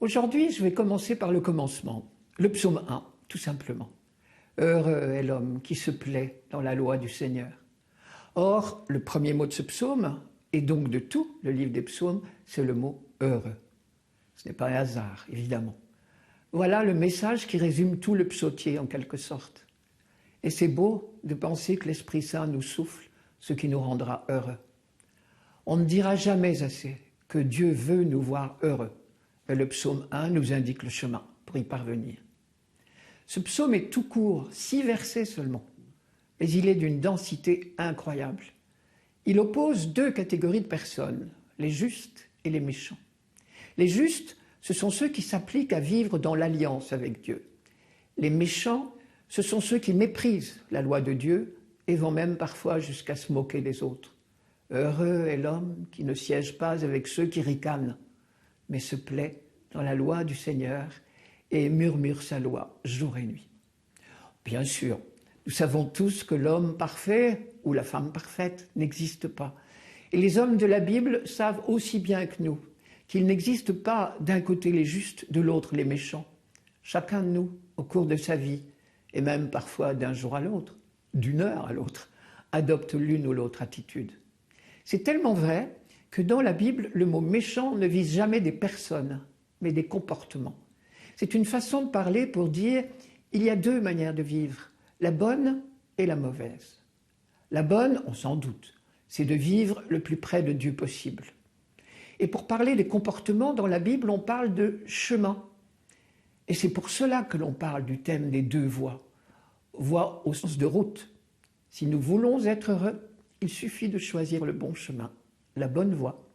Aujourd'hui, je vais commencer par le commencement, le psaume 1, tout simplement. Heureux est l'homme qui se plaît dans la loi du Seigneur. Or, le premier mot de ce psaume, et donc de tout le livre des psaumes, c'est le mot heureux. Ce n'est pas un hasard, évidemment. Voilà le message qui résume tout le psautier en quelque sorte. Et c'est beau de penser que l'Esprit Saint nous souffle ce qui nous rendra heureux. On ne dira jamais assez que Dieu veut nous voir heureux. Et le psaume 1 nous indique le chemin pour y parvenir. Ce psaume est tout court, 6 versets seulement, mais il est d'une densité incroyable. Il oppose 2 catégories de personnes, les justes et les méchants. Les justes, ce sont ceux qui s'appliquent à vivre dans l'alliance avec Dieu. Les méchants, ce sont ceux qui méprisent la loi de Dieu et vont même parfois jusqu'à se moquer des autres. Heureux est l'homme qui ne siège pas avec ceux qui ricanent, mais se plaît dans la loi du Seigneur et murmure sa loi jour et nuit. Bien sûr, nous savons tous que l'homme parfait ou la femme parfaite n'existe pas. Et les hommes de la Bible savent aussi bien que nous qu'il n'existe pas d'un côté les justes, de l'autre les méchants. Chacun de nous, au cours de sa vie, et même parfois d'un jour à l'autre, d'une heure à l'autre, adopte l'une ou l'autre attitude. C'est tellement vrai que dans la Bible, le mot méchant ne vise jamais des personnes, mais des comportements. C'est une façon de parler pour dire il y a 2 manières de vivre, la bonne et la mauvaise. La bonne, on s'en doute, c'est de vivre le plus près de Dieu possible. Et pour parler des comportements, dans la Bible, on parle de chemin. Et c'est pour cela que l'on parle du thème des 2 voies. Voie au sens de route. Si nous voulons être heureux, il suffit de choisir le bon chemin, la bonne voie.